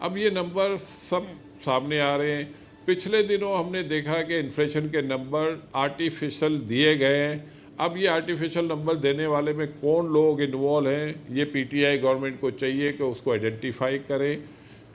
اب یہ نمبر سب سامنے آ رہے ہیں. پچھلے دنوں ہم نے دیکھا کہ انفلیشن کے نمبر آرٹیفیشل دیے گئے ہیں. اب یہ آرٹیفیشل نمبر دینے والے میں کون لوگ انوالو ہیں, یہ پی ٹی آئی گورنمنٹ کو چاہیے کہ اس کو آئیڈینٹیفائی کرے,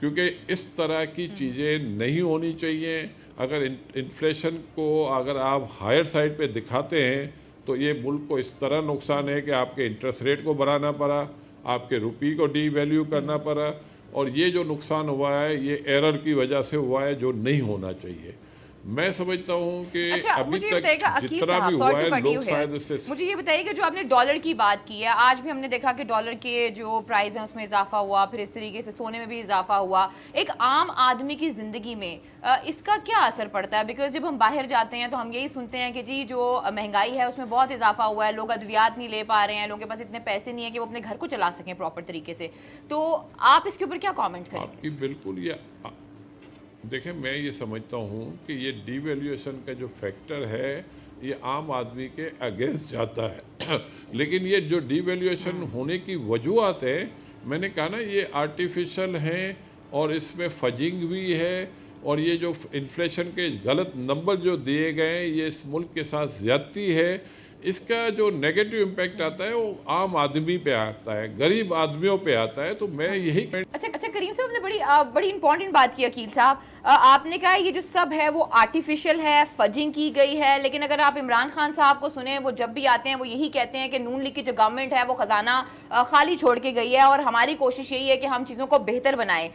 کیونکہ اس طرح کی چیزیں نہیں ہونی چاہیے. اگر انفلیشن کو اگر آپ ہائر سائڈ پہ دکھاتے ہیں تو یہ ملک کو اس طرح نقصان ہے کہ آپ کے انٹرسٹ ریٹ کو بڑھانا پڑا, آپ کے روپی کو ڈی ویلیو کرنا پڑا, اور یہ جو نقصان ہوا ہے یہ ایرر کی وجہ سے ہوا ہے جو نہیں ہونا چاہیے. میں سمجھتا ہوں کہ ابھی تک جتنا بھی ہوا ہے لوگ شاید اس سے. مجھے یہ بتائیے کہ جو آپ نے ڈالر کی بات کی ہے, آج بھی ہم نے دیکھا کہ ڈالر کے جو پرائز ہیں اس میں اضافہ ہوا, پھر اس طریقے سے سونے میں بھی اضافہ ہوا. ایک عام آدمی کی زندگی میں اس کا کیا اثر پڑتا ہے؟ بیکاز جب ہم باہر جاتے ہیں تو ہم یہی سنتے ہیں کہ جی جو مہنگائی ہے اس میں بہت اضافہ ہوا ہے, لوگ ادویات نہیں لے پا رہے ہیں, لوگوں کے پاس اتنے پیسے نہیں ہیں کہ وہ اپنے گھر کو چلا سکیں پراپر طریقے سے. تو آپ اس کے اوپر کیا کامنٹ کریں؟ آپ کی بالکل یہ دیکھیں, میں یہ سمجھتا ہوں کہ یہ ڈی ویلیویشن کا جو فیکٹر ہے یہ عام آدمی کے اگینسٹ جاتا ہے. لیکن یہ جو ڈی ویلیویشن ہونے کی وجوہات ہے, میں نے کہا نا یہ آرٹیفیشل ہیں اور اس میں فجنگ بھی ہے, اور یہ جو انفلیشن کے غلط نمبر جو دیے گئے ہیں یہ اس ملک کے ساتھ زیادتی ہے. اس کا جو نیگیٹو امپیکٹ آتا ہے وہ عام آدمی پہ آتا ہے, غریب آدمیوں پہ آتا ہے. تو میں یہی اچھا کریم صاحب نے بڑی امپورٹنٹ بات کی. عقیل صاحب آپ نے کہا یہ جو سب ہے وہ آرٹیفیشل ہے, فجنگ کی گئی ہے, لیکن اگر آپ عمران خان صاحب کو سنیں وہ جب بھی آتے ہیں وہ یہی کہتے ہیں کہ نون لیگ کی جو گورنمنٹ ہے وہ خزانہ خالی چھوڑ کے گئی ہے اور ہماری کوشش یہی ہے کہ ہم چیزوں کو بہتر بنائیں.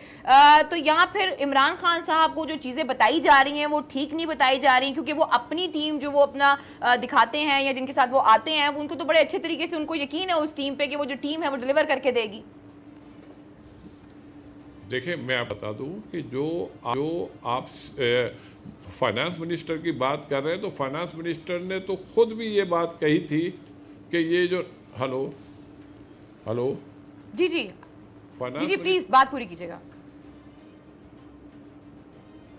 تو یہاں پھر عمران خان صاحب کو جو چیزیں بتائی جا رہی ہیں وہ ٹھیک نہیں بتائی جا رہی, کیونکہ وہ اپنی ٹیم جو وہ اپنا دکھاتے ہیں یا جن کے ساتھ وہ آتے ہیں ان کو تو بڑے اچھے طریقے سے ان کو یقین ہے اس ٹیم پہ کہ وہ جو ٹیم ہے وہ ڈیلیور کر کے دے گی. دیکھیں میں آپ بتا دوں کہ جو آپ فائنانس منسٹر کی بات کر رہے ہیں تو فائنانس منسٹر نے تو خود بھی یہ بات کہی تھی کہ یہ جو ہلو جی پلیز بات پوری کیجیے گا.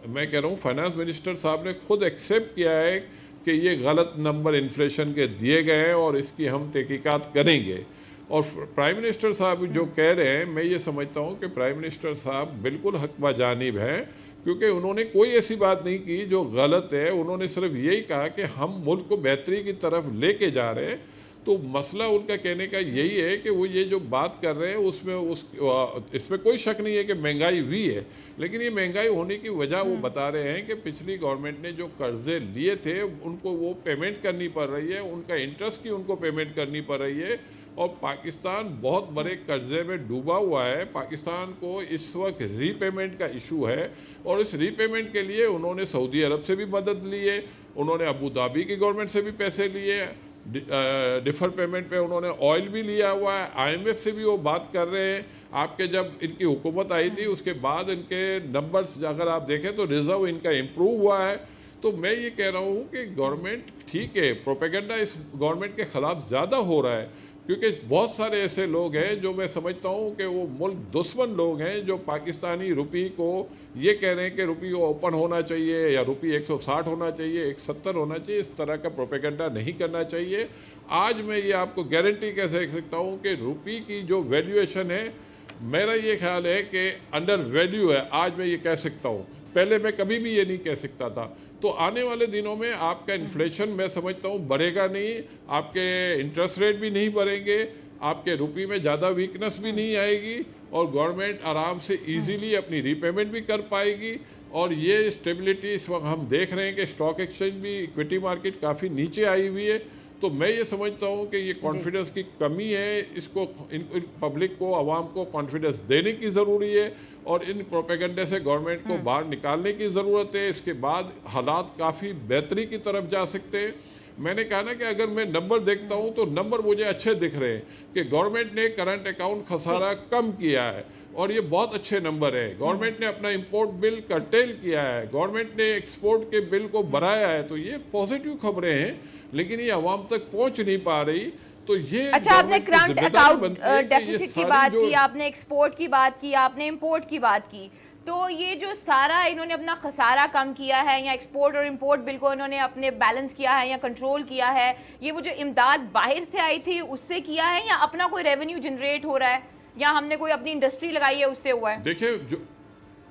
میں کہہ رہا ہوں فائنانس منسٹر صاحب نے خود ایکسیپٹ کیا ہے کہ یہ غلط نمبر انفلیشن کے دیے گئے ہیں اور اس کی ہم تحقیقات کریں گے. اور پرائم منسٹر صاحب جو کہہ رہے ہیں, میں یہ سمجھتا ہوں کہ پرائم منسٹر صاحب بالکل حق بجانب ہیں, کیونکہ انہوں نے کوئی ایسی بات نہیں کی جو غلط ہے. انہوں نے صرف یہی کہا کہ ہم ملک کو بہتری کی طرف لے کے جا رہے ہیں. تو مسئلہ ان کا کہنے کا یہی ہے کہ وہ یہ جو بات کر رہے ہیں اس میں کوئی شک نہیں ہے کہ مہنگائی ہوئی ہے, لیکن یہ مہنگائی ہونے کی وجہ وہ بتا رہے ہیں کہ پچھلی گورنمنٹ نے جو قرضے لیے تھے ان کو وہ پیمنٹ کرنی پڑ رہی ہے, ان کا انٹرسٹ کی ان کو پیمنٹ کرنی پڑ رہی ہے. اور پاکستان بہت بڑے قرضے میں ڈوبا ہوا ہے. پاکستان کو اس وقت ری پیمنٹ کا ایشو ہے, اور اس ری پیمنٹ کے لیے انہوں نے سعودی عرب سے بھی مدد لی ہے, انہوں نے ابو دھابی کی گورنمنٹ سے بھی پیسے لیے, ڈیفر پیمنٹ پہ انہوں نے آئل بھی لیا ہوا ہے, آئی ایم ایف سے بھی وہ بات کر رہے ہیں. آپ کے جب ان کی حکومت آئی تھی اس کے بعد ان کے نمبرز اگر آپ دیکھیں تو ریزرو ان کا امپروو ہوا ہے. تو میں یہ کہہ رہا ہوں کہ گورنمنٹ ٹھیک ہے, پروپیگنڈا اس گورنمنٹ کے خلاف زیادہ ہو رہا ہے, کیونکہ بہت سارے ایسے لوگ ہیں جو میں سمجھتا ہوں کہ وہ ملک دشمن لوگ ہیں جو پاکستانی روپی کو یہ کہہ رہے ہیں کہ روپی اوپن ہونا چاہیے یا روپی 160 ہونا چاہیے, 170 ہونا چاہیے. اس طرح کا پروپیگنڈا نہیں کرنا چاہیے. آج میں یہ آپ کو گارنٹی کہہ سکتا ہوں کہ روپی کی جو ویلیویشن ہے میرا یہ خیال ہے کہ انڈر ویلیو ہے. آج میں یہ کہہ سکتا ہوں, پہلے میں کبھی بھی یہ نہیں کہہ سکتا تھا. تو آنے والے دنوں میں آپ کا انفلیشن میں سمجھتا ہوں بڑھے گا نہیں, آپ کے انٹرسٹ ریٹ بھی نہیں بڑھیں گے, آپ کے روپی میں زیادہ ویکنس بھی نہیں آئے گی, اور گورنمنٹ آرام سے ایزیلی اپنی ری پیمنٹ بھی کر پائے گی. اور یہ اسٹیبلٹی اس وقت ہم دیکھ رہے ہیں کہ اسٹاک ایکسچینج بھی, اکویٹی مارکیٹ کافی نیچے آئی ہوئی ہے. تو میں یہ سمجھتا ہوں کہ یہ کانفیڈنس کی کمی ہے, اس کو پبلک کو, عوام کو کانفیڈنس دینے کی ضروری ہے, اور ان پروپیگنڈے سے گورنمنٹ کو باہر نکالنے کی ضرورت ہے. اس کے بعد حالات کافی بہتری کی طرف جا سکتے ہیں. میں نے کہا نا کہ اگر میں نمبر دیکھتا ہوں تو نمبر مجھے اچھے دکھ رہے ہیں کہ گورنمنٹ نے کرنٹ اکاؤنٹ خسارہ کم کیا ہے, اور یہ بہت اچھے نمبر ہے. گورنمنٹ نے اپنا امپورٹ بل کرٹیل کیا ہے, گورنمنٹ نے ایکسپورٹ کے بل کو بڑھایا ہے. تو یہ پازیٹیو خبریں ہیں, لیکن یہ عوام تک پہنچ نہیں پا رہی. تو یہ اچھا, آپ نے کرنٹ اکاؤنٹ ڈیفیسٹ کی بات کی, آپ نے ایکسپورٹ کی بات کی, آپ نے امپورٹ کی بات کی. تو یہ جو سارا انہوں نے اپنا خسارہ کم کیا ہے, یا ایکسپورٹ اور امپورٹ بل کو انہوں نے اپنے بیلنس کیا ہے یا کنٹرول کیا ہے, یہ وہ جو امداد باہر سے آئی تھی اس سے کیا ہے, یا اپنا کوئی ریونیو جنریٹ ہو رہا ہے, یا ہم نے کوئی اپنی انڈسٹری لگائی ہے اس سے ہوا ہے؟ دیکھیں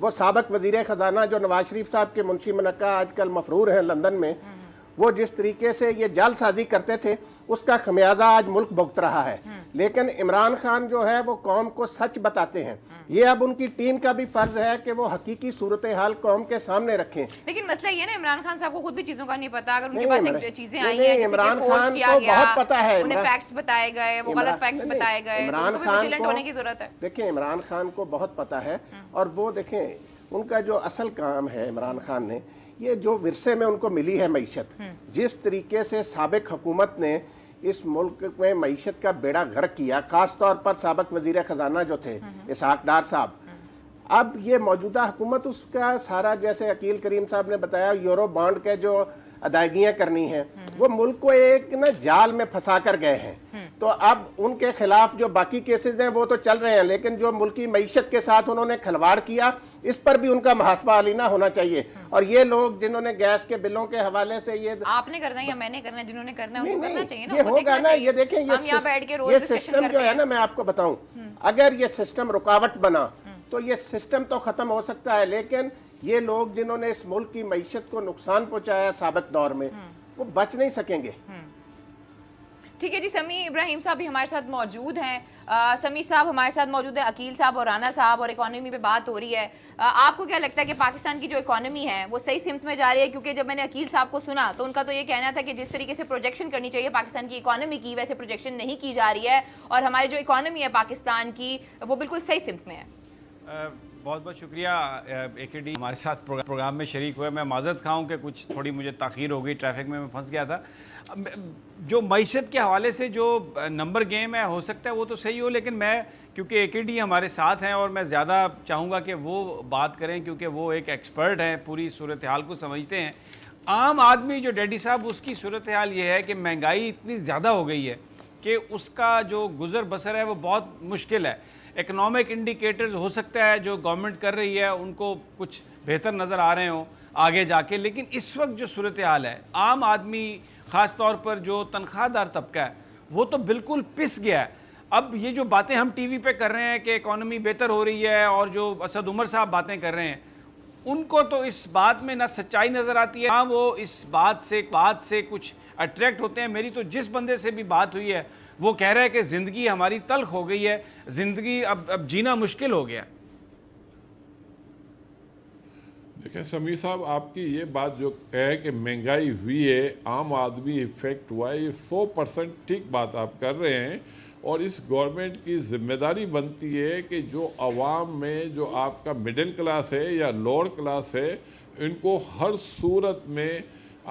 وہ سابق وزیر خزانہ جو نواز شریف صاحب کے منشی منقع آج کل مفرور ہیں لندن میں، وہ جس طریقے سے یہ جعل سازی کرتے تھے اس کا خمیازہ آج ملک بھگت رہا ہے. لیکن عمران خان جو ہے وہ قوم کو سچ بتاتے ہیں. یہ اب ان کی ٹیم کا بھی فرض ہے کہ وہ حقیقی صورتحال قوم کے سامنے رکھیں. لیکن مسئلہ یہ نا عمران خان صاحب کو خود بھی چیزوں کا نہیں پتا. اگر ان کے نہیں، پاس ایک چیزیں آئی نہیں، ہیں جیسے عمران کہ فورج خان کیا کو گیا، بہت پتا ہے، انہیں فیکٹس بتائے گئے، وہ غلط فیکٹس بتائے گئے، تو ان کو بھی ویجیلنٹ ہونے کی ضرورت ہے. دیکھیں عمران خان کو بہت پتا ہے، اور وہ دیکھیں ان کا جو اصل کام ہے عمران خان نے، یہ جو ورثے میں ان کو ملی ہے معیشت، جس طریقے سے سابق حکومت نے اس ملک میں معیشت کا بیڑا غرق کیا، خاص طور پر سابق وزیر خزانہ جو تھے اسحاق ڈار صاحب. اب یہ موجودہ حکومت اس کا سارا، جیسے عقیل کریم صاحب نے بتایا، یورو بانڈ کے جو ادائیگیاں کرنی ہیں، وہ ملک کو ایک جال میں پھنسا کر گئے ہیں. تو اب ان کے خلاف جو باقی کیسز ہیں وہ تو چل رہے ہیں، لیکن جو ملکی معیشت کے ساتھ انہوں نے کھلواڑ کیا، اس پر بھی ان کا محاسبہ علینہ ہونا چاہیے. اور یہ لوگ جنہوں نے گیس کے بلوں کے حوالے سے یہ آپ نے کرنا ہے یا میں نے کرنا ہے، جنہوں نے کرنا ہے ان کو کرنا چاہیے نا. یہ ہوگا نا. یہ دیکھیں یہ سسٹم جو ہے نا، میں آپ کو بتاؤں، اگر یہ سسٹم رکاوٹ بنا تو یہ سسٹم تو ختم ہو سکتا ہے، لیکن یہ لوگ جنہوں نے اس ملک کی معیشت کو نقصان پہنچایا سابق دور میں، وہ بچ نہیں سکیں گے. ٹھیک ہے جی. سمیع ابراہیم صاحب بھی ہمارے ساتھ موجود ہیں. سمیع صاحب ہمارے ساتھ موجود ہیں، عقیل صاحب اور رانا صاحب، اور اکانومی پہ بات ہو رہی ہے. آپ کو کیا لگتا ہے کہ پاکستان کی جو اکانومی ہے وہ صحیح سمت میں جا رہی ہے؟ کیونکہ جب میں نے عقیل صاحب کو سنا تو ان کا تو یہ کہنا تھا کہ جس طریقے سے پروجیکشن کرنی چاہیے پاکستان کی اکانومی کی، ویسے پروجیکشن نہیں کی جا رہی ہے، اور ہماری جو اکانومی ہے پاکستان کی وہ بالکل صحیح سمت میں ہے. بہت بہت شکریہ اے کے ڈی ہمارے ساتھ پروگرام میں شریک ہوئے. میں معذرت کھاؤں کہ کچھ تھوڑی مجھے تاخیر ہو گئی، ٹریفک میں پھنس گیا تھا. جو معیشت کے حوالے سے جو نمبر گیم ہے، ہو سکتا ہے وہ تو صحیح ہو، لیکن میں کیونکہ اے کے ڈی ہمارے ساتھ ہیں اور میں زیادہ چاہوں گا کہ وہ بات کریں، کیونکہ وہ ایک ایکسپرٹ ہیں، پوری صورتحال کو سمجھتے ہیں. عام آدمی جو ڈیڈی صاحب، اس کی صورتحال یہ ہے کہ مہنگائی اتنی زیادہ ہو گئی ہے کہ اس کا جو گزر بسر ہے وہ بہت مشکل ہے. اکنامک انڈیکیٹرز ہو سکتا ہے جو گورنمنٹ کر رہی ہے ان کو کچھ بہتر نظر آ رہے ہوں آگے جا کے، لیکن اس وقت جو صورتحال ہے، عام آدمی خاص طور پر جو تنخواہ دار طبقہ ہے وہ تو بالکل پس گیا ہے. اب یہ جو باتیں ہم ٹی وی پہ کر رہے ہیں کہ اکانومی بہتر ہو رہی ہے، اور جو اسد عمر صاحب باتیں کر رہے ہیں، ان کو تو اس بات میں نہ سچائی نظر آتی ہے، ہاں وہ اس بات سے کچھ اٹریکٹ ہوتے ہیں. میری تو جس بندے سے بھی بات ہوئی ہے وہ کہہ رہا ہے کہ زندگی ہماری تلخ ہو گئی ہے، زندگی اب جینا مشکل ہو گیا. دیکھیں سمیع صاحب، آپ کی یہ بات جو ہے کہ مہنگائی ہوئی ہے، عام آدمی افیکٹ ہوا ہے، یہ 100% ٹھیک بات آپ کر رہے ہیں. اور اس گورنمنٹ کی ذمہ داری بنتی ہے کہ جو عوام میں جو آپ کا مڈل کلاس ہے یا لوور کلاس ہے، ان کو ہر صورت میں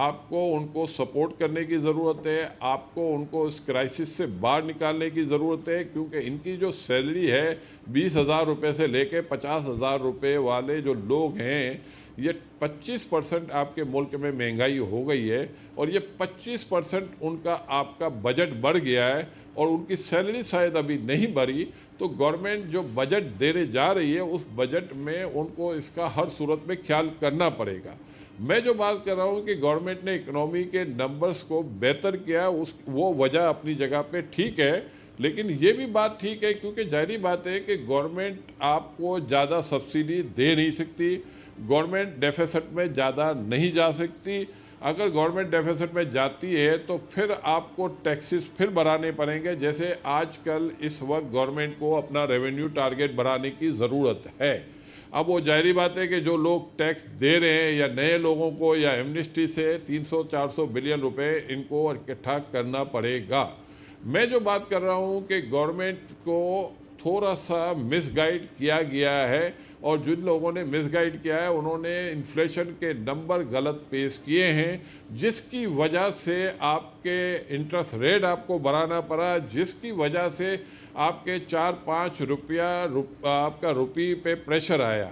آپ کو ان کو سپورٹ کرنے کی ضرورت ہے. آپ کو ان کو اس کرائسس سے باہر نکالنے کی ضرورت ہے، کیونکہ ان کی جو سیلری ہے 20,000 روپے سے لے کے 50,000 روپے والے جو لوگ ہیں، یہ 25% آپ کے ملک میں مہنگائی ہو گئی ہے، اور یہ 25% ان کا آپ کا بجٹ بڑھ گیا ہے، اور ان کی سیلری شاید ابھی نہیں بڑھی. تو گورنمنٹ جو بجٹ دینے جا رہی ہے اس بجٹ میں ان کو اس کا ہر صورت میں خیال کرنا پڑے گا. میں جو بات کر رہا ہوں کہ گورنمنٹ نے اکنامی کے نمبرز کو بہتر کیا، وہ وجہ اپنی جگہ پہ ٹھیک ہے، لیکن یہ بھی بات ٹھیک ہے کیونکہ ظاہری بات ہے کہ گورنمنٹ آپ کو زیادہ سبسڈی دے نہیں سکتی، گورنمنٹ ڈیفیسٹ میں زیادہ نہیں جا سکتی. اگر گورنمنٹ ڈیفیسٹ میں جاتی ہے تو پھر آپ کو ٹیکسز پھر بڑھانے پڑیں گے، جیسے آج کل اس وقت گورنمنٹ کو اپنا ریونیو ٹارگیٹ بڑھانے کی ضرورت ہے. اب وہ ظاہری بات ہے کہ جو لوگ ٹیکس دے رہے ہیں یا نئے لوگوں کو یا ایمنسٹی سے 300-400 بلین روپے ان کو اکٹھا کرنا پڑے گا. میں جو بات کر رہا ہوں کہ گورنمنٹ کو تھوڑا سا مس گائیڈ کیا گیا ہے، اور جن لوگوں نے مس گائیڈ کیا ہے انہوں نے انفلیشن کے نمبر غلط پیش کیے ہیں، جس کی وجہ سے آپ کے انٹرسٹ ریٹ آپ کو بڑھانا پڑا، جس کی وجہ سے آپ کے 4-5 روپیہ آپ کا روپی پہ پریشر آیا.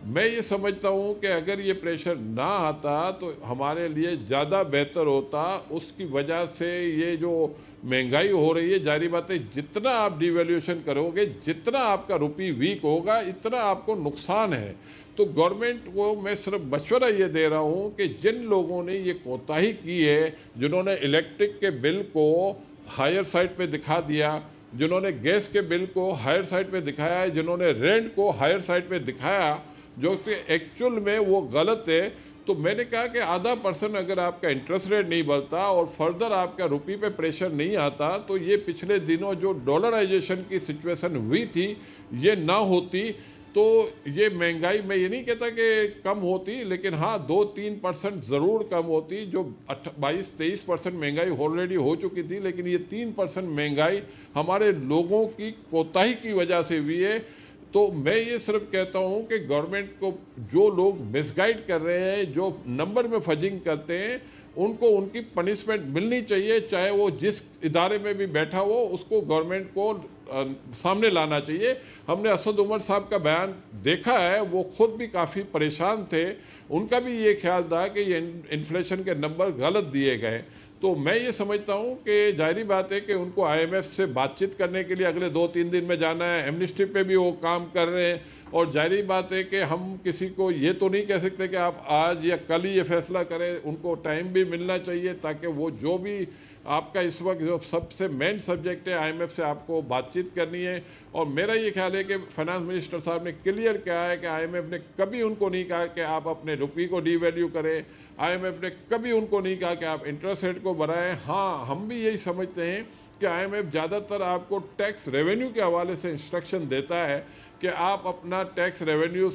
میں یہ سمجھتا ہوں کہ اگر یہ پریشر نہ آتا تو ہمارے لیے زیادہ بہتر ہوتا. اس کی وجہ سے یہ جو مہنگائی ہو رہی ہے، ظاہری بات ہے جتنا آپ ڈی ویلیوشن کرو گے، جتنا آپ کا روپی ویک ہوگا، اتنا آپ کو نقصان ہے. تو گورنمنٹ کو میں صرف مشورہ یہ دے رہا ہوں کہ جن لوگوں نے یہ کوتاہی کی ہے، جنہوں نے الیکٹرک کے بل کو ہائر سائٹ پہ دکھا دیا، جنہوں نے گیس کے بل کو ہائر سائٹ پہ دکھایا ہے، جنہوں نے رینٹ کو ہائر سائٹ پہ دکھایا، جو کہ ایکچول میں وہ غلط ہے. تو میں نے کہا کہ 0.5% اگر آپ کا انٹرسٹ ریٹ نہیں بڑھتا اور فردر آپ کا روپی پہ پریشر نہیں آتا تو یہ پچھلے دنوں جو ڈالرائزیشن کی سچویشن ہوئی تھی یہ نہ ہوتی. تو یہ مہنگائی میں یہ نہیں کہتا کہ کم ہوتی, لیکن ہاں 2-3% ضرور کم ہوتی. جو 22-23% مہنگائی آلریڈی ہو چکی تھی, لیکن یہ 3% مہنگائی ہمارے لوگوں کی کوتاہی کی وجہ سے ہوئی ہے. تو میں یہ صرف کہتا ہوں کہ گورنمنٹ کو جو لوگ مس گائیڈ کر رہے ہیں, جو نمبر میں فجنگ کرتے ہیں, ان کو ان کی پنشمنٹ ملنی چاہیے, چاہے وہ جس ادارے میں بھی بیٹھا ہو اس کو گورنمنٹ کو سامنے لانا چاہیے. ہم نے اسد عمر صاحب کا بیان دیکھا ہے, وہ خود بھی کافی پریشان تھے, ان کا بھی یہ خیال تھا کہ یہ انفلیشن کے نمبر غلط دیے گئے. تو میں یہ سمجھتا ہوں کہ ظاہری بات ہے کہ ان کو آئی ایم ایف سے بات چیت کرنے کے لیے اگلے 2-3 دن میں جانا ہے. ایمنسٹی پہ بھی وہ کام کر رہے ہیں, اور ظاہری بات ہے کہ ہم کسی کو یہ تو نہیں کہہ سکتے کہ آپ آج یا کل ہی یہ فیصلہ کریں. ان کو ٹائم بھی ملنا چاہیے تاکہ وہ جو بھی آپ کا اس وقت جو سب سے مین سبجیکٹ ہے آئی ایم ایف سے آپ کو بات چیت کرنی ہے. اور میرا یہ خیال ہے کہ فائنانس منسٹر صاحب نے کلیئر کیا ہے کہ آئی ایم ایف نے کبھی ان کو نہیں کہا کہ آپ اپنے روپی کو ڈی ویلیو کریں. آئی ایم ایف نے کبھی ان کو نہیں کہا کہ آپ انٹرسٹ ریٹ کو بڑھائیں. ہاں ہم بھی یہی سمجھتے ہیں کہ آئی ایم ایف زیادہ تر آپ کو ٹیکس ریونیو کے حوالے سے انسٹرکشن دیتا ہے کہ آپ اپنا ٹیکس ریونیو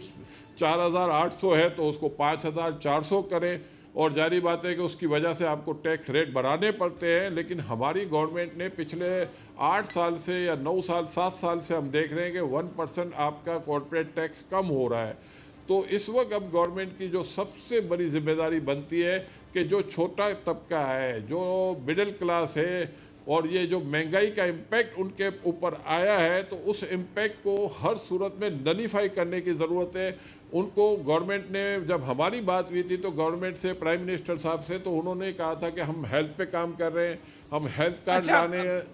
4,800 ہے تو اس کو 5,400 کریں. اور جاری بات ہے کہ اس کی وجہ سے آپ کو ٹیکس ریٹ بڑھانے پڑتے ہیں. لیکن ہماری گورنمنٹ نے پچھلے 8 سال سے یا 9 سال 7 سال سے ہم دیکھ رہے ہیں کہ 1% آپ کا کارپوریٹ ٹیکس کم ہو رہا ہے. تو اس وقت اب گورنمنٹ کی جو سب سے بڑی ذمہ داری بنتی ہے کہ جو چھوٹا طبقہ ہے, جو مڈل کلاس ہے, اور یہ جو مہنگائی کا امپیکٹ ان کے اوپر آیا ہے, تو اس امپیکٹ کو ہر صورت میں نلیفائی کرنے کی ضرورت ہے. ان کو گورنمنٹ نے جب ہماری بات ہوئی تھی تو گورنمنٹ سے پرائم منسٹر صاحب سے تو انہوں نے کہا تھا کہ ہم ہیلتھ پہ کام کر رہے ہیں, ہم ہیلتھ کارڈ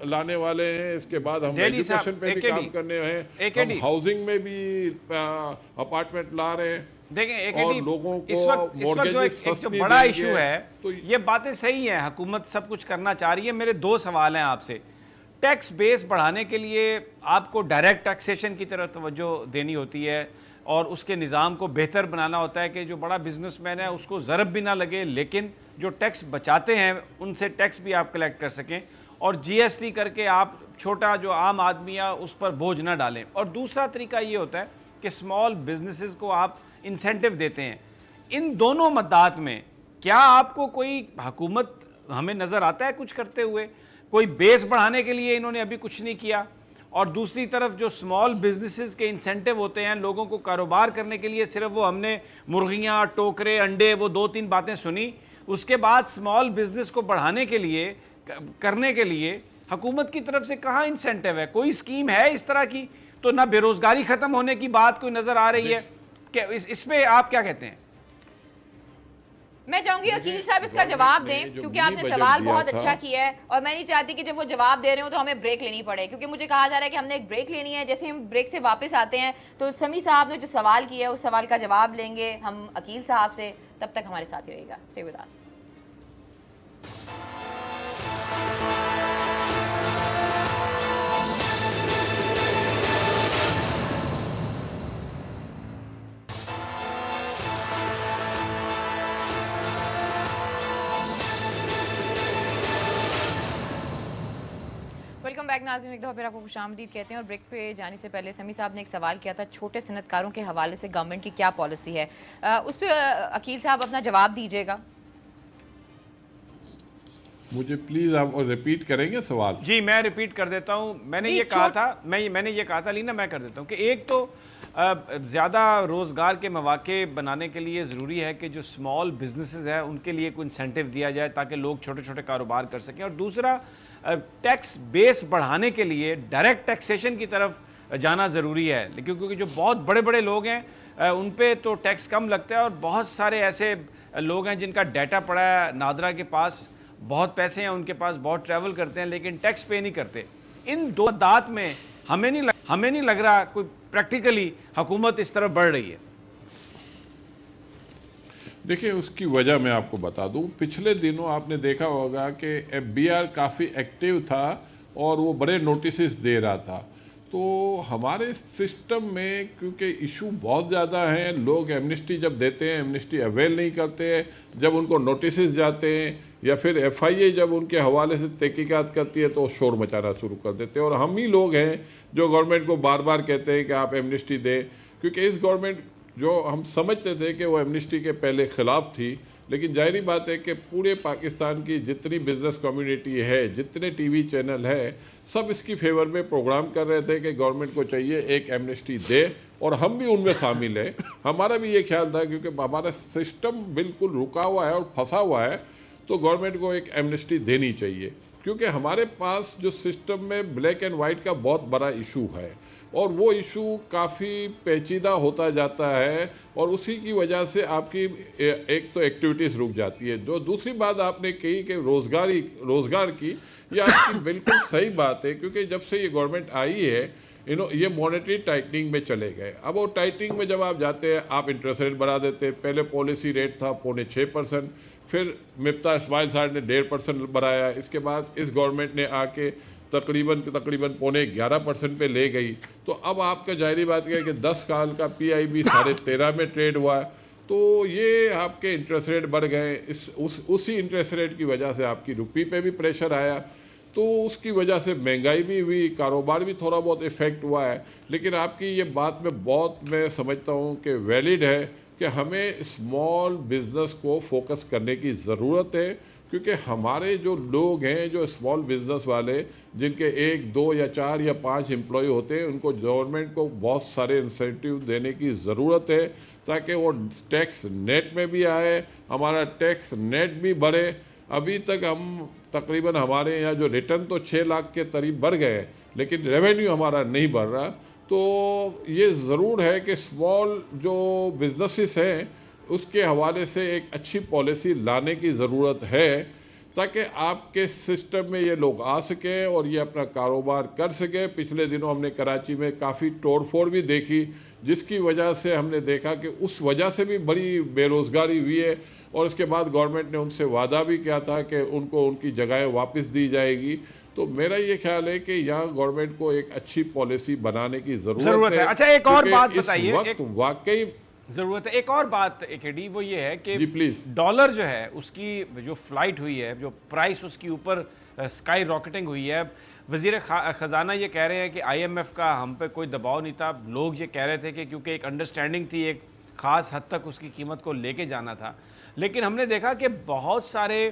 لانے والے ہیں, اس کے بعد ہم ایجوکیشن پہ بھی کام کرنے ہیں, ہم ہاؤسنگ میں بھی اپارٹمنٹ لا رہے ہیں. دیکھیں اور لوگوں کو مورگیجز سستی بڑا ایشو ہے. تو یہ باتیں صحیح ہیں, حکومت سب کچھ کرنا چاہ رہی ہے. میرے 2 سوال ہیں آپ سے. ٹیکس بیس بڑھانے کے لیے آپ کو ڈائریکٹ ٹیکسیشن کی طرف توجہ دینی ہوتی ہے اور اس کے نظام کو بہتر بنانا ہوتا ہے کہ جو بڑا بزنس مین ہے اس کو ضرب بھی نہ لگے, لیکن جو ٹیکس بچاتے ہیں ان سے ٹیکس بھی آپ کلیکٹ کر سکیں, اور جی ایس ٹی کر کے آپ چھوٹا جو عام آدمی ہے اس پر بوجھ نہ ڈالیں. اور دوسرا طریقہ یہ ہوتا ہے کہ اسمال بزنسز کو آپ انسینٹیو دیتے ہیں. ان دونوں مدات میں کیا آپ کو کوئی حکومت ہمیں نظر آتا ہے کچھ کرتے ہوئے؟ کوئی بیس بڑھانے کے لیے انہوں نے ابھی کچھ نہیں کیا, اور دوسری طرف جو اسمال بزنسز کے انسینٹیو ہوتے ہیں لوگوں کو کاروبار کرنے کے لیے, صرف وہ ہم نے مرغیاں, ٹوکرے, انڈے, وہ 2-3 باتیں سنی. اس کے بعد اسمال بزنس کو بڑھانے کے لیے, کرنے کے لیے حکومت کی طرف سے کہاں انسینٹیو ہے؟ کوئی اسکیم ہے اس طرح کی؟ تو نہ بے روزگاری ختم ہونے کی بات کوئی نظر آ رہی ہے کہ اس پہ آپ کیا کہتے ہیں؟ میں چاہوں گی وکیل صاحب اس کا جواب دیں, کیونکہ آپ نے سوال بہت اچھا کیا ہے, اور میں نہیں چاہتی کہ جب وہ جواب دے رہے ہوں تو ہمیں بریک لینی پڑے, کیونکہ مجھے کہا جا رہا ہے کہ ہم نے ایک بریک لینی ہے. جیسے ہم بریک سے واپس آتے ہیں تو سمیع صاحب نے جو سوال کیا ہے اس سوال کا جواب لیں گے ہم عقیل صاحب سے. تب تک ہمارے ساتھ ہی رہے گا. Stay with us. Welcome back ناظرین, ایک دفعہ پھر آپ کو خوش آمدید کہتے ہیں. اور بریک پہ جانے سے پہلے سمیع صاحب نے ایک سوال کیا تھا چھوٹے صنعت کاروں کے حوالے سے گورنمنٹ کی کیا پالیسی ہے, اس پہ عقیل صاحب اپنا جواب دیجیے گا. مجھے پلیز آپ ریپیٹ کریں گے سوال؟ جی میں ریپیٹ کر دیتا ہوں. میں نے یہ کہا تھا لینا, میں کر دیتا ہوں کہ ایک تو زیادہ روزگار کے مواقع بنانے کے لیے ضروری ہے کہ جو اسمال بزنسز ہیں ان کے لیے کوئی انسینٹیو دیا جائے تاکہ لوگ چھوٹے چھوٹے کاروبار کر سکیں. اور دوسرا ٹیکس بیس بڑھانے کے لیے ڈائریکٹ ٹیکسیشن کی طرف جانا ضروری ہے, کیونکہ جو بہت بڑے بڑے لوگ ہیں ان پہ تو ٹیکس کم لگتا ہے, اور بہت سارے ایسے لوگ ہیں جن کا ڈیٹا پڑا ہے نادرا کے پاس, بہت پیسے ہیں ان کے پاس, بہت ٹریول کرتے ہیں لیکن ٹیکس پے نہیں کرتے. ان 2 دات میں ہمیں نہیں لگ رہا کوئی پریکٹیکلی حکومت اس طرف بڑھ رہی ہے. دیکھیں اس کی وجہ میں آپ کو بتا دوں. پچھلے دنوں آپ نے دیکھا ہوگا کہ ایف بی آر کافی ایکٹیو تھا اور وہ بڑے نوٹسز دے رہا تھا. تو تو ہمارے سسٹم میں کیونکہ ایشو بہت زیادہ ہیں، لوگ ایمنسٹی جب دیتے ہیں ایمنسٹی اویل نہیں کرتے، جب ان کو نوٹسز جاتے ہیں یا پھر ایف آئی اے جب ان کے حوالے سے تحقیقات کرتی ہے تو شور مچانا شروع کر دیتے ہیں، اور ہم ہی لوگ ہیں جو گورنمنٹ کو بار بار کہتے ہیں کہ آپ ایمنسٹی دیں، کیونکہ اس گورنمنٹ جو ہم سمجھتے تھے کہ وہ ایمنسٹی کے پہلے خلاف تھی، لیکن ظاہری بات ہے کہ پورے پاکستان کی جتنی بزنس کمیونٹی ہے، جتنے ٹی وی چینل ہے، سب اس کی فیور میں پروگرام کر رہے تھے کہ گورنمنٹ کو چاہیے ایک ایمنسٹی دے، اور ہم بھی ان میں شامل ہیں۔ ہمارا بھی یہ خیال تھا کیونکہ ہمارا سسٹم بالکل رکا ہوا ہے اور پھنسا ہوا ہے، تو گورنمنٹ کو ایک ایمنسٹی دینی چاہیے، کیونکہ ہمارے پاس جو سسٹم میں بلیک اینڈ وائٹ کا بہت بڑا ایشو ہے، اور وہ ایشو کافی پیچیدہ ہوتا جاتا ہے، اور اسی کی وجہ سے آپ کی ایک تو ایکٹیویٹیز رک جاتی ہے۔ جو دوسری بات آپ نے کہی کہ روزگار کی، یہ آپ کی بالکل صحیح بات ہے، کیونکہ جب سے یہ گورنمنٹ آئی ہے یہ مانیٹری ٹائٹننگ میں چلے گئے۔ اب وہ ٹائٹننگ میں جب آپ جاتے ہیں، آپ انٹرسٹ ریٹ بڑھا دیتے، پہلے پالیسی ریٹ تھا 6.25%، پھر مفتا اسماعیل صاحب نے 1.5% بڑھایا، اس کے بعد اس گورنمنٹ نے آ کے تقریباً 11.5% پہ لے گئی، تو اب آپ کا ظاہری بات ہے کہ 10 سال کا پی آئی بی 13.5 میں ٹریڈ ہوا ہے، تو یہ آپ کے انٹرسٹ ریٹ بڑھ گئے، اسی انٹرسٹ ریٹ کی وجہ سے آپ کی روپی پہ بھی پریشر آیا، تو اس کی وجہ سے مہنگائی بھی ہوئی، کاروبار بھی تھوڑا بہت افیکٹ ہوا ہے۔ لیکن آپ کی یہ بات میں سمجھتا ہوں کہ ویلڈ ہے کہ ہمیں اسمال بزنس کو فوکس کرنے کی ضرورت ہے، کیونکہ ہمارے جو لوگ ہیں جو اسمال بزنس والے، جن کے 1، 2 یا 4 یا 5 امپلائی ہوتے ہیں، ان کو گورنمنٹ کو بہت سارے انسینٹیو دینے کی ضرورت ہے، تاکہ وہ ٹیکس نیٹ میں بھی آئے، ہمارا ٹیکس نیٹ بھی بڑھے۔ ابھی تک ہم تقریباً ہمارے یہاں جو ریٹرن تو 6 لاکھ کے قریب بڑھ گئے، لیکن ریونیو ہمارا نہیں بڑھ رہا، تو یہ ضرور ہے کہ اسمال جو بزنسز ہیں اس کے حوالے سے ایک اچھی پالیسی لانے کی ضرورت ہے، تاکہ آپ کے سسٹم میں یہ لوگ آ سکیں اور یہ اپنا کاروبار کر سکیں۔ پچھلے دنوں ہم نے کراچی میں کافی توڑ پھوڑ بھی دیکھی، جس کی وجہ سے ہم نے دیکھا کہ اس وجہ سے بھی بڑی بے روزگاری ہوئی ہے، اور اس کے بعد گورنمنٹ نے ان سے وعدہ بھی کیا تھا کہ ان کو ان کی جگہیں واپس دی جائے گی۔ تو میرا یہ خیال ہے کہ یہاں گورنمنٹ کو ایک اچھی پالیسی بنانے کی ضرورت ہے۔ اچھا ایک اور بات بتائیے، اس وقت واقعی ضرورت ہے ایک اور بات ایکڈی، وہ یہ ہے کہ جی پلیز، ڈالر جو ہے اس کی جو فلائٹ ہوئی ہے، جو پرائس اس کی اوپر سکائی راکٹنگ ہوئی ہے، وزیر خزانہ یہ کہہ رہے ہیں کہ آئی ایم ایف کا ہم پہ کوئی دباؤ نہیں تھا، لوگ یہ کہہ رہے تھے کہ کیونکہ ایک انڈرسٹینڈنگ تھی، ایک خاص حد تک اس کی قیمت کو لے کے جانا تھا، لیکن ہم نے دیکھا کہ بہت سارے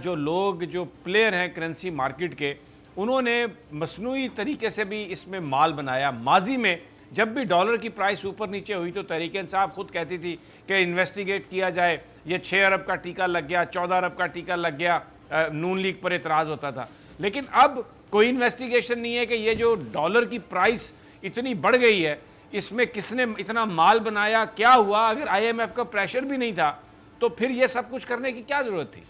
جو لوگ جو پلیئر ہیں کرنسی مارکیٹ کے، انہوں نے مصنوعی طریقے سے بھی اس میں مال بنایا۔ ماضی میں جب بھی ڈالر کی پرائس اوپر نیچے ہوئی تو تحریک انصاف خود کہتی تھی کہ انویسٹیگیٹ کیا جائے، یہ 6 ارب کا ٹیکہ لگ گیا، 14 ارب کا ٹیکہ لگ گیا، نون لیگ پر اعتراض ہوتا تھا، لیکن اب کوئی انویسٹیگیشن نہیں ہے کہ یہ جو ڈالر کی پرائس اتنی بڑھ گئی ہے، اس میں کس نے اتنا مال بنایا، کیا ہوا؟ اگر آئی ایم ایف کا پریشر بھی نہیں تھا تو پھر یہ سب کچھ کرنے کی کیا ضرورت تھی؟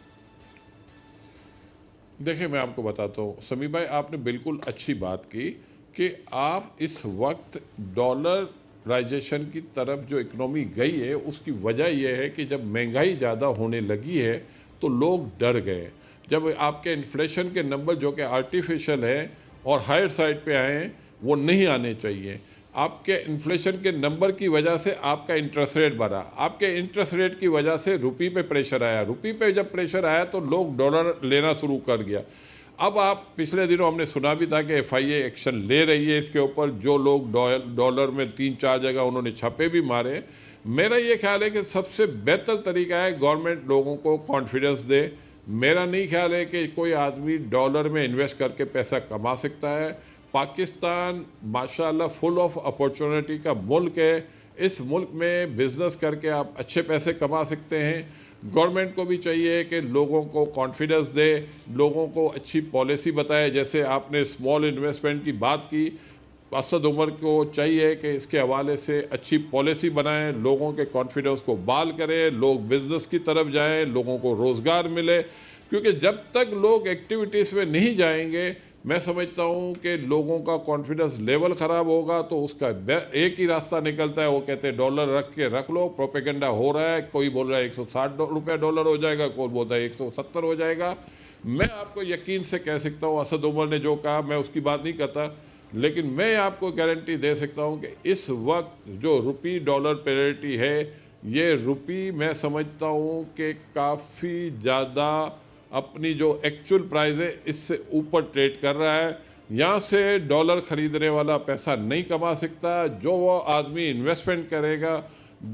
دیکھیں میں آپ کو بتاتا ہوں سمیع بھائی، آپ نے بالکل اچھی بات کی کہ آپ اس وقت ڈالرائزیشن کی طرف جو اکنومی گئی ہے، اس کی وجہ یہ ہے کہ جب مہنگائی زیادہ ہونے لگی ہے تو لوگ ڈر گئے۔ جب آپ کے انفلیشن کے نمبر جو کہ آرٹیفیشل ہیں اور ہائر سائڈ پہ آئے ہیں، وہ نہیں آنے چاہیے۔ آپ کے انفلیشن کے نمبر کی وجہ سے آپ کا انٹرسٹ ریٹ بڑھا، آپ کے انٹرسٹ ریٹ کی وجہ سے روپی پہ پریشر آیا، روپی پہ جب پریشر آیا تو لوگ ڈالر لینا شروع کر گیا۔ اب آپ پچھلے دنوں ہم نے سنا بھی تھا کہ ایف آئی اے ایکشن لے رہی ہے اس کے اوپر، جو لوگ ڈالر میں 3-4 جگہ انہوں نے چھاپے بھی مارے۔ میرا یہ خیال ہے کہ سب سے بہتر طریقہ ہے گورنمنٹ لوگوں کو کانفیڈنس دے۔ میرا نہیں خیال ہے کہ کوئی آدمی ڈالر میں انویسٹ کر کے پیسہ کما سکتا ہے۔ پاکستان ماشاءاللہ فل آف اپورچونٹی کا ملک ہے، اس ملک میں بزنس کر کے آپ اچھے پیسے کما سکتے ہیں۔ گورنمنٹ کو بھی چاہیے کہ لوگوں کو کانفیڈنس دے، لوگوں کو اچھی پالیسی بتائے، جیسے آپ نے اسمال انویسٹمنٹ کی بات کی، اسد عمر کو چاہیے کہ اس کے حوالے سے اچھی پالیسی بنائیں، لوگوں کے کانفیڈنس کو بحال کریں، لوگ بزنس کی طرف جائیں، لوگوں کو روزگار ملے، کیونکہ جب تک لوگ ایکٹیویٹیز میں نہیں جائیں گے، میں سمجھتا ہوں کہ لوگوں کا کانفیڈنس لیول خراب ہوگا، تو اس کا ایک ہی راستہ نکلتا ہے، وہ کہتے ہیں ڈالر رکھ لو، پروپیگنڈا ہو رہا ہے، کوئی بول رہا ہے 160 روپے ڈالر ہو جائے گا، کوئی بولتا ہے 170 ہو جائے گا۔ میں آپ کو یقین سے کہہ سکتا ہوں اسد عمر نے جو کہا، میں اس کی بات نہیں کرتا، لیکن میں آپ کو گارنٹی دے سکتا ہوں کہ اس وقت جو روپی ڈالر پیرٹی ہے یہ روپی میں سمجھتا ہوں کہ کافی زیادہ اپنی جو ایکچول پرائز ہے اس سے اوپر ٹریڈ کر رہا ہے. یہاں سے ڈالر خریدنے والا پیسہ نہیں کما سکتا. جو وہ آدمی انویسٹمنٹ کرے گا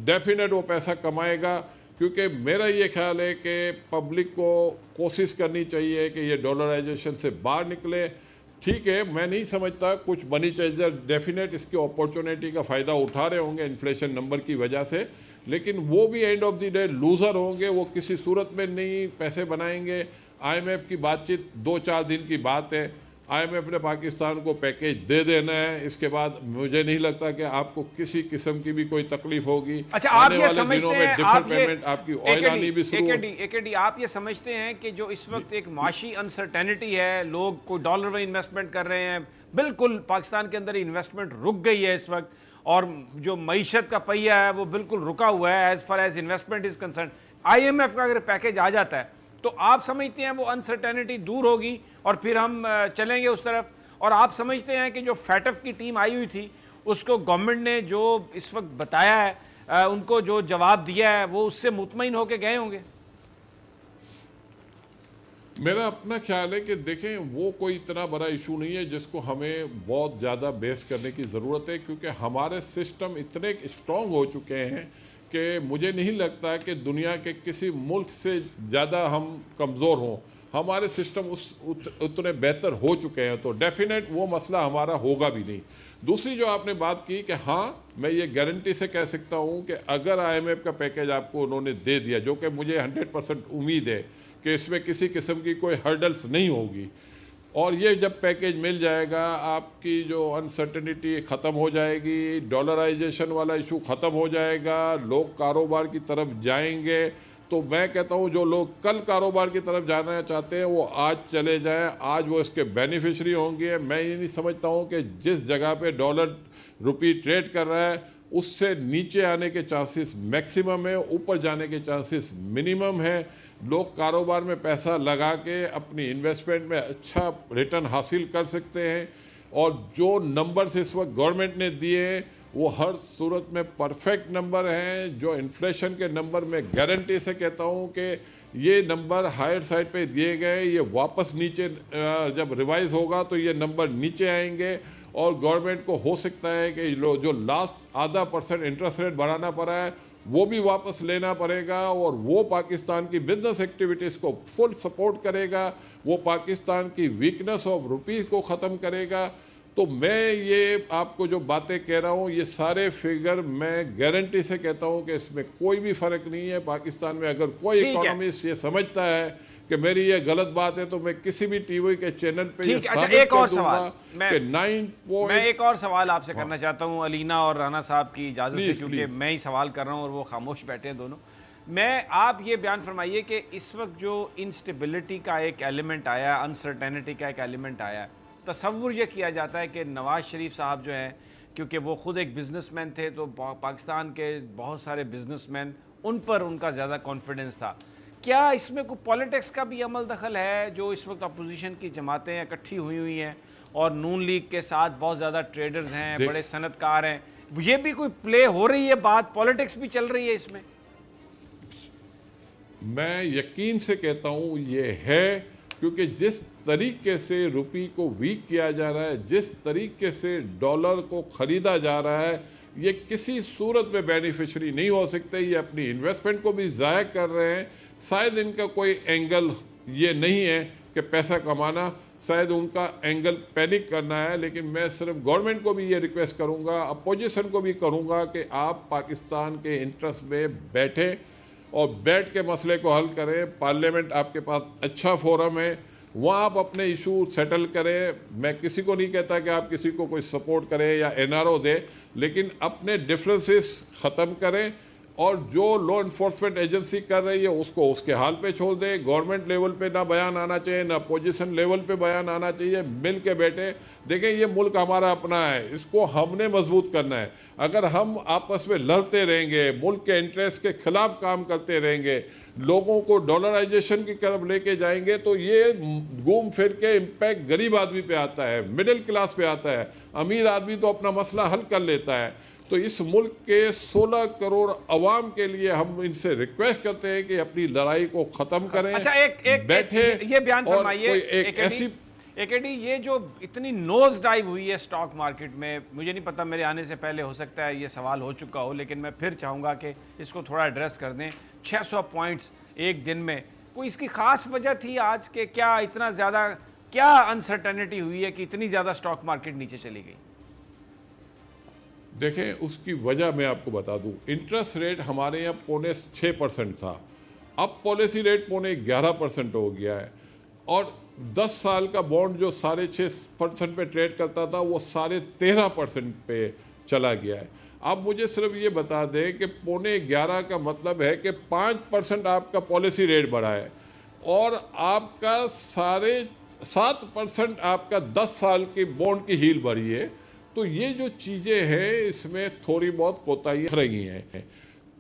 ڈیفینیٹ وہ پیسہ کمائے گا, کیونکہ میرا یہ خیال ہے کہ پبلک کو کوشش کرنی چاہیے کہ یہ ڈالرائزیشن سے باہر نکلے. ٹھیک ہے, میں نہیں سمجھتا کچھ منی چینجر ڈیفینیٹ اس کی اپورچونیٹی کا فائدہ اٹھا رہے ہوں گے انفلیشن نمبر کی وجہ سے, لیکن وہ بھی and of the day loser ہوں گے. وہ کسی صورت میں نہیں پیسے بنائیں گے. آئی ایم ایف کی بات چیت 2-4 دن کی بات ہے. آئی ایم ایف نے پاکستان کو پیکیج دے دینا ہے, اس کے بعد مجھے نہیں لگتا کہ آپ کو کسی قسم کی بھی کوئی تکلیف ہوگی. اچھا, آپ آنے یہ والے سمجھتے دنوں میں ہیں ڈیفرنٹ پیمنٹ آپ کی آئل آنی بھی شروع AKD آپ یہ سمجھتے ہیں کہ جو اس وقت ایک معاشی انسرٹینٹی ہے, لوگ کوئی ڈالر میں انویسٹمنٹ کر رہے ہیں, بالکل پاکستان کے اندر انویسٹمنٹ رک گئی ہے اس وقت, اور جو معیشت کا پہیہ ہے وہ بالکل رکا ہوا ہے as far as investment is concern. I M F کا اگر پیکیج آ جاتا ہے تو آپ سمجھتے ہیں وہ انسرٹینٹی دور ہوگی اور پھر ہم چلیں گے اس طرف, اور آپ سمجھتے ہیں کہ جو فیٹف کی ٹیم آئی ہوئی تھی اس کو گورنمنٹ نے جو اس وقت بتایا ہے, ان کو جو جواب دیا ہے, وہ اس سے مطمئن ہو کے گئے ہوں گے؟ میرا اپنا خیال ہے کہ دیکھیں وہ کوئی اتنا بڑا ایشو نہیں ہے جس کو ہمیں بہت زیادہ بیس کرنے کی ضرورت ہے, کیونکہ ہمارے سسٹم اتنے اسٹرانگ ہو چکے ہیں کہ مجھے نہیں لگتا کہ دنیا کے کسی ملک سے زیادہ ہم کمزور ہوں. ہمارے سسٹم اتنے بہتر ہو چکے ہیں, تو ڈیفینیٹ وہ مسئلہ ہمارا ہوگا بھی نہیں. دوسری جو آپ نے بات کی کہ ہاں میں یہ گارنٹی سے کہہ سکتا ہوں کہ اگر آئی ایم ایف کا پیکیج آپ کو انہوں نے دے دیا, جو کہ مجھے 100% امید ہے کہ اس میں کسی قسم کی کوئی ہرڈلس نہیں ہوگی, اور یہ جب پیکیج مل جائے گا آپ کی جو انسرٹنٹی ختم ہو جائے گی, ڈالرائزیشن والا ایشو ختم ہو جائے گا, لوگ کاروبار کی طرف جائیں گے. تو میں کہتا ہوں جو لوگ کل کاروبار کی طرف جانا چاہتے ہیں وہ آج چلے جائیں, آج وہ اس کے بینیفیشری ہوں گے. میں یہ نہیں سمجھتا ہوں کہ جس جگہ پہ ڈالر روپی ٹریڈ کر رہا ہے اس سے نیچے آنے کے چانسز میکسیمم ہے, اوپر جانے کے چانسز منیمم ہے. لوگ کاروبار میں پیسہ لگا کے اپنی انویسٹمنٹ میں اچھا ریٹرن حاصل کر سکتے ہیں, اور جو نمبرز اس وقت گورنمنٹ نے دیے ہیں وہ ہر صورت میں پرفیکٹ نمبر ہیں. جو انفلیشن کے نمبر میں گارنٹی سے کہتا ہوں کہ یہ نمبر ہائر سائڈ پہ دیے گئے, یہ واپس نیچے جب ریوائز ہوگا تو یہ نمبر نیچے آئیں گے, اور گورنمنٹ کو ہو سکتا ہے کہ جو لاسٹ 0.5% انٹرسٹ ریٹ بڑھانا پڑا ہے وہ بھی واپس لینا پڑے گا, اور وہ پاکستان کی بزنس ایکٹیویٹیز کو فل سپورٹ کرے گا, وہ پاکستان کی ویکنس آف روپیز کو ختم کرے گا. تو میں یہ آپ کو جو باتیں کہہ رہا ہوں یہ سارے فگر میں گارنٹی سے کہتا ہوں کہ اس میں کوئی بھی فرق نہیں ہے. پاکستان میں اگر کوئی اکانومسٹ یہ سمجھتا ہے کہ میری یہ غلط بات ہے تو میں کسی بھی ٹی وی کے چینل پہ یہ ثابت کر دوں گا کہ 9 میں ایک اور سوال آپ سے کرنا چاہتا ہوں علینا اور رانا صاحب کی اجازت سے, کیونکہ میں ہی سوال کر رہا ہوں اور وہ خاموش بیٹھے ہیں دونوں. آپ یہ بیان فرمائیے کہ اس وقت جو انسٹیبلٹی کا ایک ایلیمنٹ آیا ہے, انسرٹینٹی کا ایک ایلیمنٹ آیا ہے, تصور یہ کیا جاتا ہے کہ نواز شریف صاحب جو ہیں, کیونکہ وہ خود ایک بزنس مین تھے تو پاکستان کے بہت سارے بزنس مین ان پر ان کا زیادہ کانفیڈنس تھا. کیا اس میں کوئی پولیٹکس کا بھی عمل دخل ہے؟ جو اس وقت اپوزیشن کی جماعتیں اکٹھی ہوئی ہیں اور نون لیگ کے ساتھ بہت زیادہ ٹریڈرز ہیں, بڑے صنعت کار ہیں, یہ بھی کوئی پلے ہو رہی ہے بات, پولیٹکس بھی چل رہی ہے اس میں؟ میں یقین سے کہتا ہوں یہ ہے, کیونکہ جس طریقے سے روپی کو ویک کیا جا رہا ہے, جس طریقے سے ڈالر کو خریدا جا رہا ہے, یہ کسی صورت میں بینیفیشری نہیں ہو سکتے. یہ اپنی انویسٹمنٹ کو بھی ضائع کر رہے ہیں. شاید ان کا کوئی اینگل یہ نہیں ہے کہ پیسہ کمانا, شاید ان کا اینگل پینک کرنا ہے. لیکن میں صرف گورنمنٹ کو بھی یہ ریکویسٹ کروں گا, اپوزیشن کو بھی کروں گا کہ آپ پاکستان کے انٹرسٹ میں بیٹھیں اور بیٹھ کے مسئلے کو حل کریں. پارلیمنٹ آپ کے پاس اچھا فورم ہے, وہاں آپ اپنے ایشو سیٹل کریں. میں کسی کو نہیں کہتا کہ آپ کسی کو کوئی سپورٹ کریں یا این آر او دے, لیکن اپنے ڈفرینسز ختم کریں. اور جو لا انفورسمنٹ ایجنسی کر رہی ہے اس کو اس کے حال پہ چھوڑ دے. گورنمنٹ لیول پہ نہ بیان آنا چاہیے نہ اپوزیشن لیول پہ بیان آنا چاہیے. مل کے بیٹھے دیکھیں یہ ملک ہمارا اپنا ہے, اس کو ہم نے مضبوط کرنا ہے. اگر ہم آپس میں لڑتے رہیں گے, ملک کے انٹرسٹ کے خلاف کام کرتے رہیں گے, لوگوں کو ڈالرائزیشن کی طرف لے کے جائیں گے تو یہ گھوم پھر کے امپیکٹ غریب آدمی پہ آتا ہے, مڈل کلاس پہ آتا ہے. امیر آدمی تو اپنا مسئلہ حل کر لیتا ہے. تو اس ملک کے 16 کروڑ عوام کے لیے ہم ان سے ریکویسٹ کرتے ہیں کہ اپنی لڑائی کو ختم کریں. اچھا ایک بیٹھے یہ بیان اور فرمائیے کوئی ایک ایسی ایکیڈی, یہ جو اتنی نوز ڈائیو ہوئی ہے سٹاک مارکیٹ میں, مجھے نہیں پتا میرے آنے سے پہلے ہو سکتا ہے یہ سوال ہو چکا ہو, لیکن میں پھر چاہوں گا کہ اس کو تھوڑا ایڈریس کر دیں. 600 پوائنٹس ایک دن میں, کوئی اس کی خاص وجہ تھی آج کے؟ کیا اتنا زیادہ کیا انسرٹنٹی ہوئی ہے کہ اتنی زیادہ سٹاک مارکیٹ نیچے چلی گئی؟ دیکھیں اس کی وجہ میں آپ کو بتا دوں. انٹرسٹ ریٹ ہمارے یہاں 6.5% تھا, اب پالیسی ریٹ 11% ہو گیا ہے, اور 10 سال کا بانڈ جو 6.5% پہ ٹریڈ کرتا تھا وہ 13.5% پہ چلا گیا ہے. اب مجھے صرف یہ بتا دیں کہ 11.5 کا مطلب ہے کہ 5% آپ کا پالیسی ریٹ بڑھا ہے, اور آپ کا 7.5% آپ کا 10 سال کی بانڈ کی ہیل بڑھی ہے. تو یہ جو چیزیں ہیں اس میں تھوڑی بہت کوتاہیاں رہی ہیں.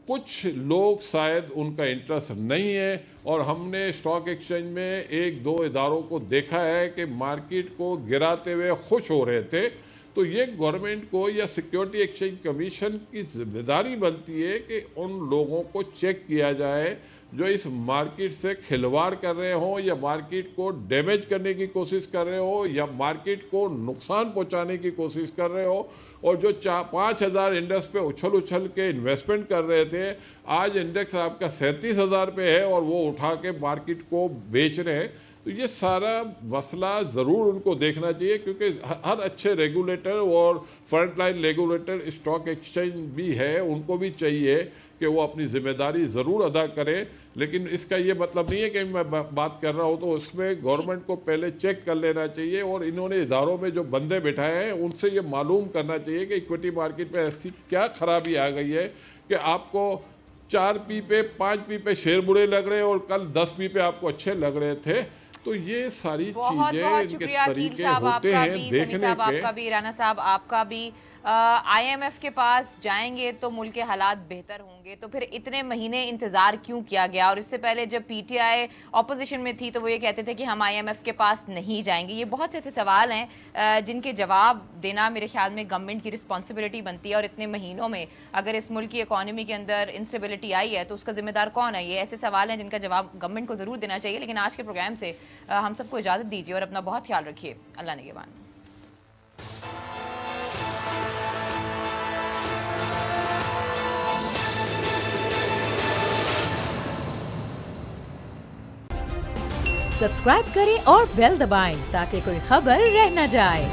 کچھ لوگ شاید ان کا انٹرسٹ نہیں ہے, اور ہم نے اسٹاک ایکسچینج میں 1-2 اداروں کو دیکھا ہے کہ مارکیٹ کو گراتے ہوئے خوش ہو رہے تھے. تو یہ گورنمنٹ کو یا سیکیورٹی ایکسچینج کمیشن کی ذمہ داری بنتی ہے کہ ان لوگوں کو چیک کیا جائے جو اس مارکیٹ سے کھلواڑ کر رہے ہوں, یا مارکیٹ کو ڈیمیج کرنے کی کوشش کر رہے ہو, یا مارکیٹ کو نقصان پہنچانے کی کوشش کر رہے ہو. اور جو 5,000 انڈیکس پہ اچھل کے انویسٹمنٹ کر رہے تھے, آج انڈیکس آپ کا 37,000 پہ ہے اور وہ اٹھا کے مارکیٹ کو بیچ رہے ہیں. تو یہ سارا مسئلہ ضرور ان کو دیکھنا چاہیے, کیونکہ ہر اچھے ریگولیٹر اور front line regulator stock exchange بھی ہے, ان کو بھی چاہیے کہ وہ اپنی ذمہ داری ضرور ادا کریں. لیکن اس کا یہ مطلب نہیں ہے کہ میں بات کر رہا ہوں تو اس میں گورنمنٹ کو پہلے چیک کر لینا چاہیے, اور انہوں نے اداروں میں جو بندے بٹھائے ہیں ان سے یہ معلوم کرنا چاہیے کہ ایکویٹی مارکیٹ پہ ایسی کیا خرابی آ گئی ہے کہ آپ کو 4 پی پہ 5 پی پہ شیئر برے لگ رہے ہیں اور کل 10 پی پہ آپ کو اچھے لگ رہے تھے. تو یہ ساری چیزیں ان کے طریقے ہوتے ہیں دیکھنے کے. آپ کا بھی, رانا صاحب آپ کا بھی. آئی ایم ایف کے پاس جائیں گے تو ملک کے حالات بہتر ہوں گے, تو پھر اتنے مہینے انتظار کیوں کیا گیا؟ اور اس سے پہلے جب پی ٹی آئی اپوزیشن میں تھی تو وہ یہ کہتے تھے کہ ہم آئی ایم ایف کے پاس نہیں جائیں گے. یہ بہت سے ایسے سوال ہیں جن کے جواب دینا میرے خیال میں گورنمنٹ کی رسپانسبلٹی بنتی ہے, اور اتنے مہینوں میں اگر اس ملک کی اکانومی کے اندر انسٹیبلٹی آئی ہے تو اس کا ذمہ دار کون ہے؟ یہ ایسے سوال ہیں جن کا جواب گورنمنٹ کو ضرور دینا چاہیے. لیکن آج کے پروگرام سے ہم سب کو اجازت دیجیے اور اپنا بہت خیال رکھیے. اللہ نگہبان. سبسکرائب کریں اور بیل دبائیں تاکہ کوئی خبر رہ نہ جائے.